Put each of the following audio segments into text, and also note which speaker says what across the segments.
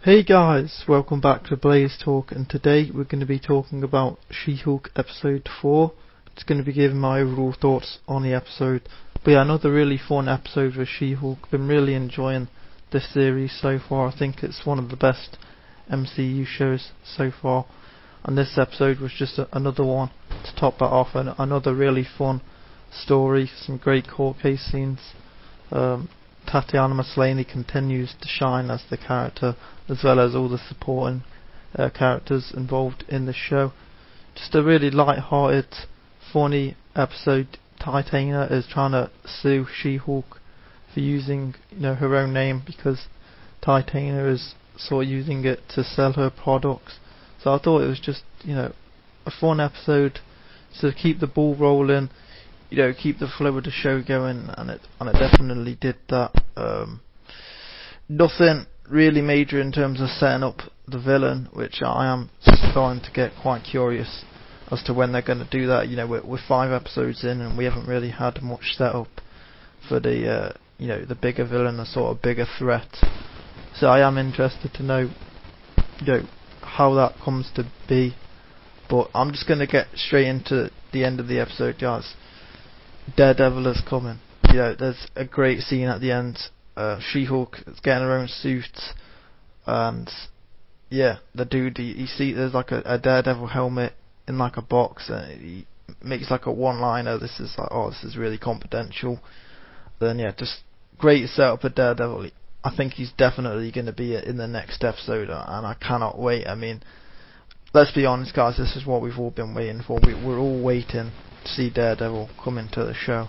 Speaker 1: Hey guys, welcome back to Blaze Talk, and today we're going to be talking about She-Hulk episode 4. It's going to be giving my overall thoughts on the episode. But yeah, another really fun episode with She-Hulk. Been really enjoying this series so far. I think it's one of the best MCU shows so far. And this episode was just another one to top that off, and another really fun story, some great court case scenes. Tatiana Maslany continues to shine as the character, as well as all the supporting characters involved in the show. Just a really light-hearted, funny episode. Titania is trying to sue She-Hulk for using, her own name, because Titania is sort of using it to sell her products. So I thought it was just, a fun episode to keep the ball rolling. Keep the flow of the show going, and it definitely did that. Nothing really major in terms of setting up the villain, which I am starting to get quite curious as to when they're going to do that. We're 5 episodes in, and we haven't really had much setup for the the bigger villain, a sort of bigger threat. So I am interested to know, how that comes to be. But I'm just going to get straight into the end of the episode, guys. Daredevil is coming. There's a great scene at the end. She-Hulk is getting her own suit, and the dude, you see there's like a Daredevil helmet in like a box, and he makes like a one-liner. This is really confidential. Then just great setup of Daredevil. I think he's definitely going to be in the next episode, and I cannot wait. I mean, let's be honest, guys. This is what we've all been waiting for. We're all waiting to see Daredevil come into the show.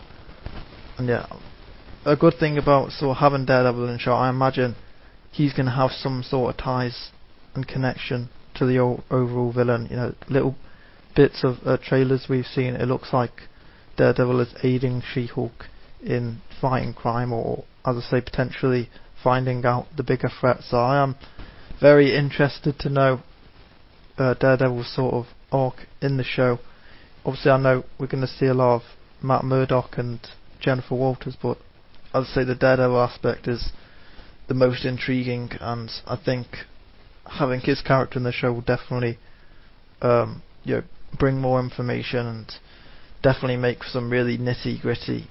Speaker 1: And a good thing about sort of having Daredevil in the show, I imagine he's going to have some sort of ties and connection to the overall villain. Little bits of trailers we've seen, it looks like Daredevil is aiding She-Hulk in fighting crime, or as I say, potentially finding out the bigger threat. So I am very interested to know Daredevil's sort of arc in the show. Obviously, I know we're going to see a lot of Matt Murdock and Jennifer Walters, but as I say, the Daredevil aspect is the most intriguing, and I think having his character in the show will definitely bring more information and definitely make some really nitty-gritty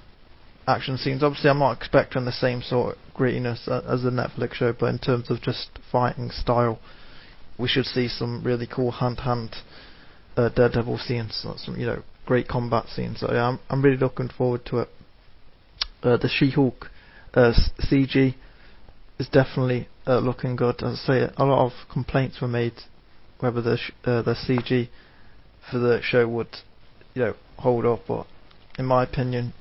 Speaker 1: action scenes. Obviously, I'm not expecting the same sort of grittiness as the Netflix show, but in terms of just fighting style, we should see some really cool hand-to-hand Daredevil scenes, some great combat scenes. So I'm really looking forward to it. The She-Hulk CG is definitely looking good. As I say, a lot of complaints were made whether the CG for the show would hold up, but in my opinion,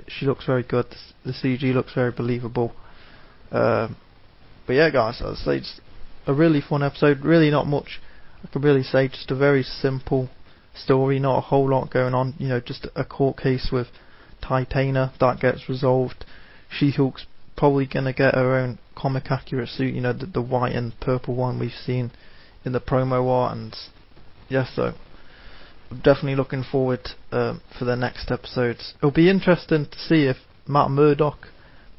Speaker 1: she looks very good. The CG looks very believable. But guys, as I say, just a really fun episode. Really not much I could really say. Just a very simple story, not a whole lot going on. Just a court case with Titania that gets resolved. She-Hulk's probably gonna get her own comic accurate suit. The white and purple one we've seen in the promo art, and so I'm definitely looking forward for the next episodes. It'll be interesting to see if Matt Murdock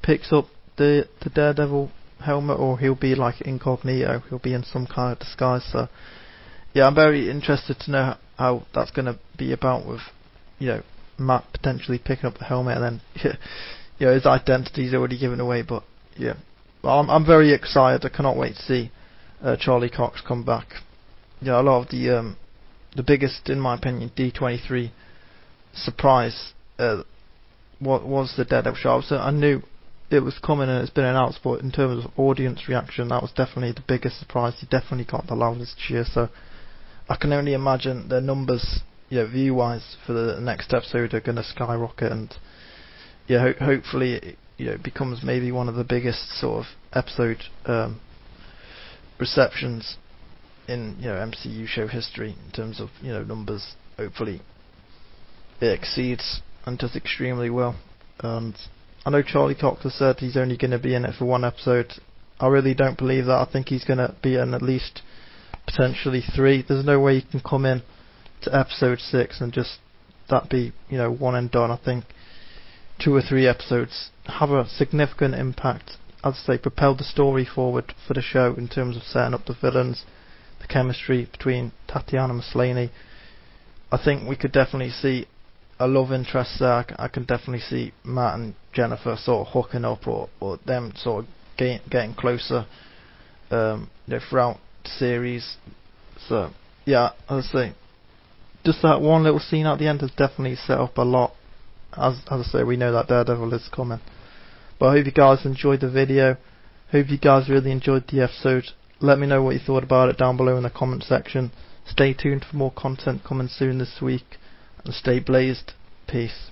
Speaker 1: picks up the Daredevil helmet, or he'll be like incognito. He'll be in some kind of disguise. So I'm very interested to know how that's going to be about, with Matt potentially picking up the helmet, and then his identity's already given away. But I'm very excited. I cannot wait to see Charlie Cox come back. A lot of the biggest, in my opinion, D23 surprise was the Daredevil show. So I knew it was coming and it's been announced, but in terms of audience reaction, that was definitely the biggest surprise. He definitely got the loudest cheer. So I can only imagine the numbers, view-wise, for the next episode are going to skyrocket, and hopefully it becomes maybe one of the biggest sort of episode receptions in MCU show history in terms of numbers. Hopefully it exceeds and does extremely well. And I know Charlie Cox has said he's only going to be in it for 1 episode. I really don't believe that. I think he's going to be in at least potentially 3. There's no way he can come in to episode 6 and just that be one and done. I think 2 or 3 episodes have a significant impact as I say, propelled the story forward for the show in terms of setting up the villains, the chemistry between Tatiana Maslany. I think we could definitely see a love interest there. I can definitely see Matt and Jennifer sort of hooking up, or them sort of getting closer throughout the series. So yeah, as I say, just that one little scene at the end has definitely set up a lot. As I say, we know that Daredevil is coming. But I hope you guys enjoyed the video. Hope you guys really enjoyed the episode. Let me know what you thought about it down below in the comment section. Stay tuned for more content coming soon this week. And stay blazed. Peace.